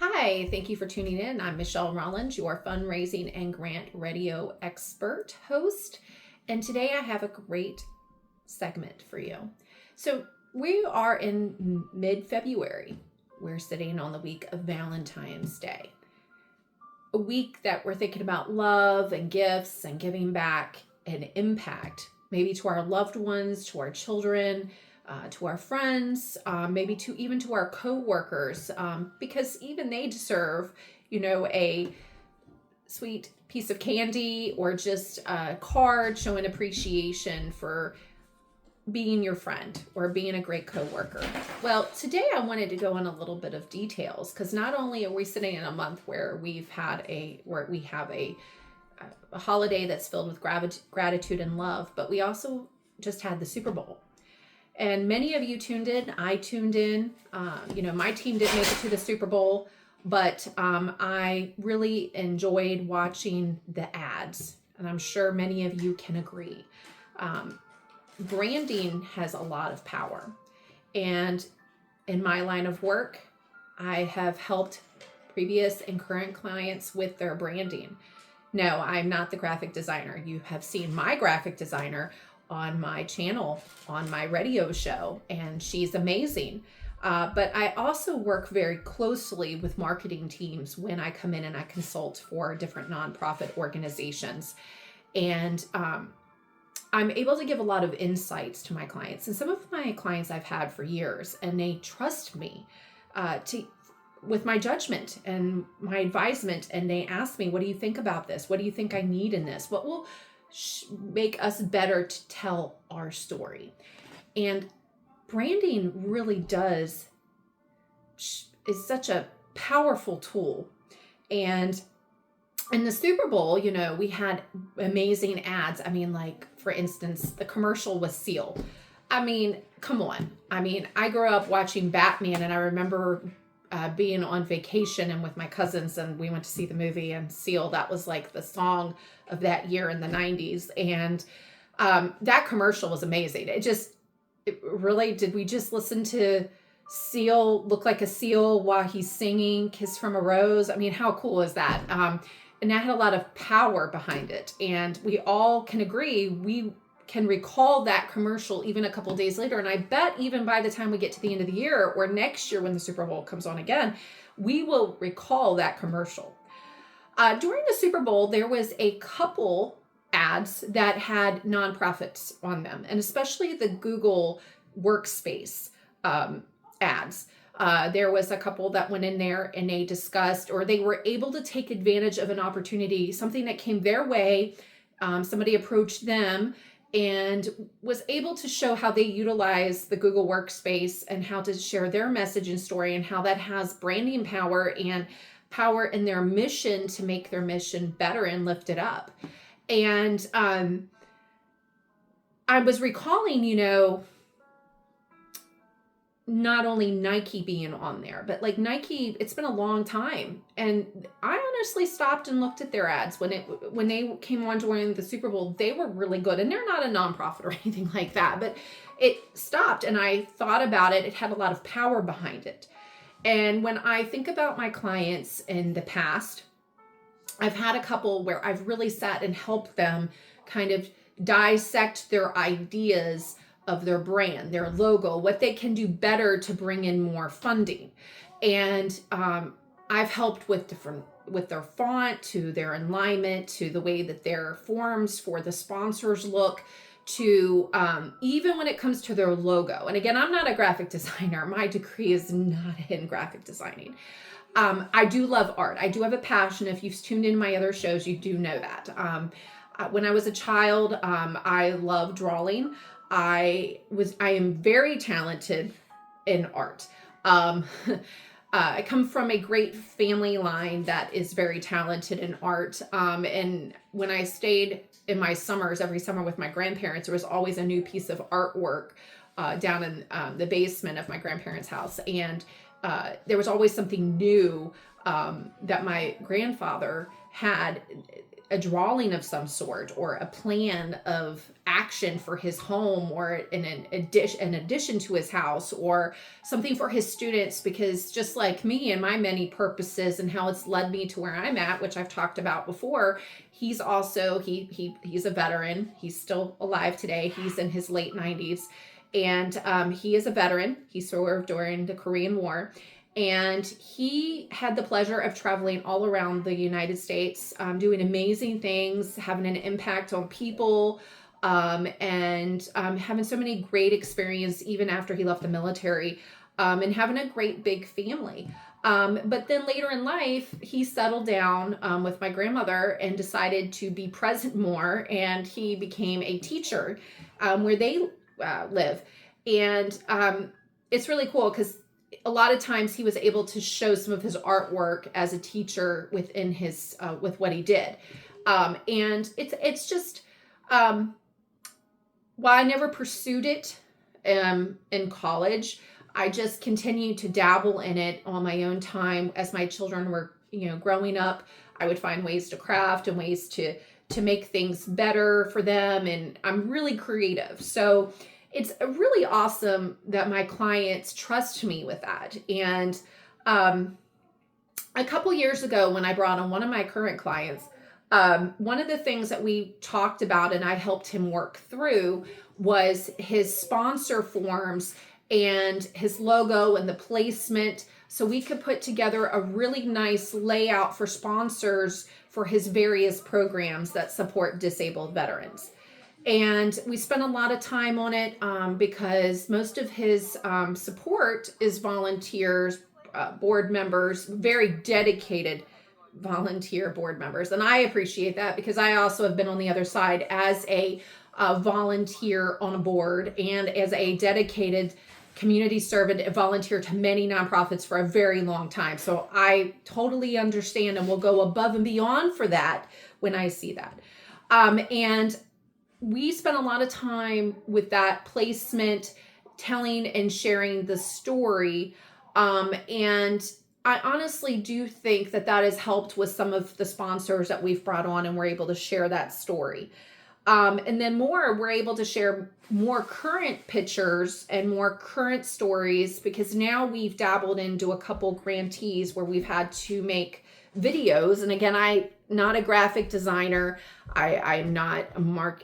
Hi, thank you for tuning in. I'm Michelle Rollins, your Fundraising and Grant Radio Expert host. And today I have a great segment for you. So we are in mid-February. We're sitting on the week of Valentine's Day. A week that we're thinking about love and gifts and giving back and impact, maybe to our loved ones, to our children, to our friends, maybe even to our co-workers, because even they deserve, a sweet piece of candy or just a card showing appreciation for being your friend or being a great co-worker. Well, today I wanted to go in a little bit of details because not only are we sitting in a month where we have a holiday that's filled with gratitude and love, but we also just had the Super Bowl. And many of you tuned in. I tuned in. My team didn't make it to the Super Bowl, but I really enjoyed watching the ads. And I'm sure many of you can agree. Branding has a lot of power. And in my line of work, I have helped previous and current clients with their branding. No, I'm not the graphic designer. You have seen my graphic designer on my channel, on my radio show, and she's amazing. But I also work very closely with marketing teams when I come in and I consult for different nonprofit organizations. And I'm able to give a lot of insights to my clients. And some of my clients I've had for years, and they trust me with my judgment and my advisement. And they ask me, what do you think about this? What do you think I need in this? What will make us better to tell our story? And branding really is such a powerful tool. And in the Super Bowl, we had amazing ads. For instance, the commercial was Seal. Come on. I grew up watching Batman, and I remember being on vacation and with my cousins, and we went to see the movie, and Seal, that was like the song of that year in the 90s. And that commercial was amazing. Did we just listen to Seal look like a seal while he's singing Kiss from a Rose? How cool is that? And that had a lot of power behind it. And we all can agree, we can recall that commercial even a couple days later. And I bet even by the time we get to the end of the year or next year when the Super Bowl comes on again, we will recall that commercial. During the Super Bowl, there was a couple ads that had nonprofits on them, and especially the Google Workspace ads. There was a couple that went in there and they discussed, or they were able to take advantage of an opportunity, something that came their way. Somebody approached them and was able to show how they utilize the Google Workspace and how to share their message and story, and how that has branding power and power in their mission to make their mission better and lift it up. And I was recalling, not only Nike being on there, but like Nike, it's been a long time. And I honestly stopped and looked at their ads when they came on during the Super Bowl. They were really good, and they're not a nonprofit or anything like that, but it stopped and I thought about it. It had a lot of power behind it. And when I think about my clients in the past, I've had a couple where I've really sat and helped them kind of dissect their ideas of their brand, their logo, what they can do better to bring in more funding. And I've helped with their font, to their alignment, to the way that their forms for the sponsors look, to even when it comes to their logo. And again, I'm not a graphic designer. My degree is not in graphic designing. I do love art. I do have a passion. If you've tuned in my other shows, you do know that. When I was a child, I loved drawing. I am very talented in art. I come from a great family line that is very talented in art. And when I stayed in my summers, every summer with my grandparents, there was always a new piece of artwork down in the basement of my grandparents' house. And there was always something new that my grandfather had a drawing of some sort or a plan of action for his home or an addition to his house or something for his students, because just like me and my many purposes and how it's led me to where I'm at, which I've talked about before, he's also, he's a veteran. He's still alive today. He's in his late 90s. And he is a veteran. He served during the Korean War. And he had the pleasure of traveling all around the United States, doing amazing things, having an impact on people, and having so many great experiences even after he left the military, and having a great big family. But then later in life, he settled down with my grandmother and decided to be present more. And he became a teacher where they live. And it's really cool because a lot of times he was able to show some of his artwork as a teacher within his with what he did. And it's just, while I never pursued it in college, I just continued to dabble in it on my own time. As my children were, growing up, I would find ways to craft and ways to make things better for them. And I'm really creative. So it's really awesome that my clients trust me with that. And a couple years ago, when I brought on one of my current clients, one of the things that we talked about and I helped him work through was his sponsor forms and his logo and the placement, so we could put together a really nice layout for sponsors for his various programs that support disabled veterans. And we spent a lot of time on it because most of his support is volunteers, board members, very dedicated volunteer board members. And I appreciate that because I also have been on the other side as a volunteer on a board and as a dedicated community servant, a volunteer to many nonprofits for a very long time. So I totally understand and will go above and beyond for that when I see that. And we spent a lot of time with that placement, telling and sharing the story. And I honestly do think that has helped with some of the sponsors that we've brought on, and we're able to share that story. And then we're able to share more current pictures and more current stories, because now we've dabbled into a couple grantees where we've had to make videos. And again, I'm not a graphic designer. I'm not a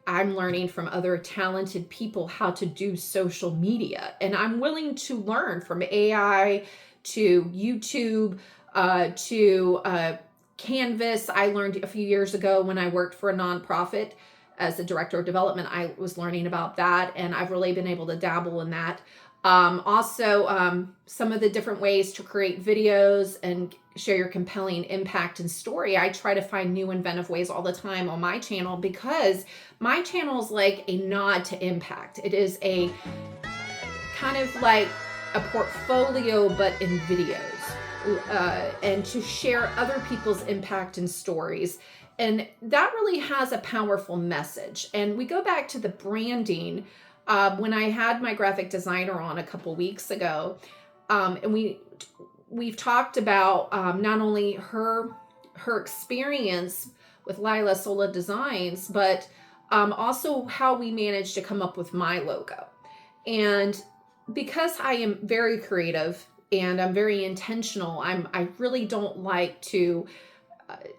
I'm learning from other talented people how to do social media. And I'm willing to learn from AI to YouTube, to Canvas. I learned a few years ago when I worked for a nonprofit as a director of development. I was learning about that, and I've really been able to dabble in that. Also, some of the different ways to create videos and share your compelling impact and story. I try to find new inventive ways all the time on my channel, because my channel is like a nod to impact. It is a kind of like a portfolio, but in videos. And to share other people's impact and stories. And that really has a powerful message. And we go back to the branding. When I had my graphic designer on a couple weeks ago, and we've talked about not only her experience with Lila Sola Designs, but also how we managed to come up with my logo. And because I am very creative and I'm very intentional, I really don't like to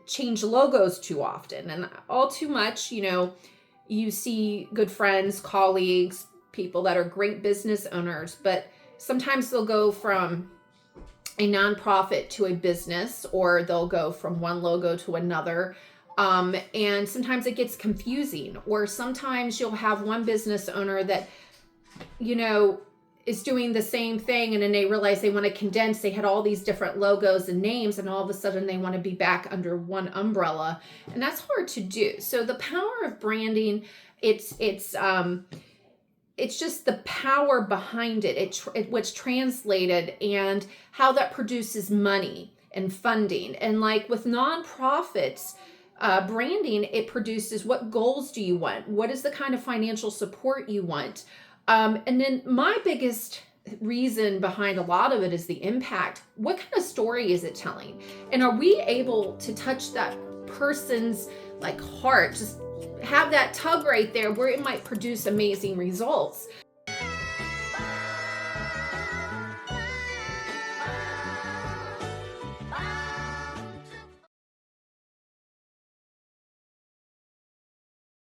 change logos too often. And all too much, you see good friends, colleagues, people that are great business owners, but sometimes they'll go from a nonprofit to a business, or they'll go from one logo to another. And sometimes it gets confusing, or sometimes you'll have one business owner that, is doing the same thing, and then they realize they want to condense. They had all these different logos and names, and all of a sudden they want to be back under one umbrella, and that's hard to do. So the power of branding, it's just the power behind it. What's translated and how that produces money and funding. And like with nonprofits, branding, it produces what goals do you want? What is the kind of financial support you want? And then my biggest reason behind a lot of it is the impact. What kind of story is it telling? And are we able to touch that person's like heart, just have that tug right there where it might produce amazing results.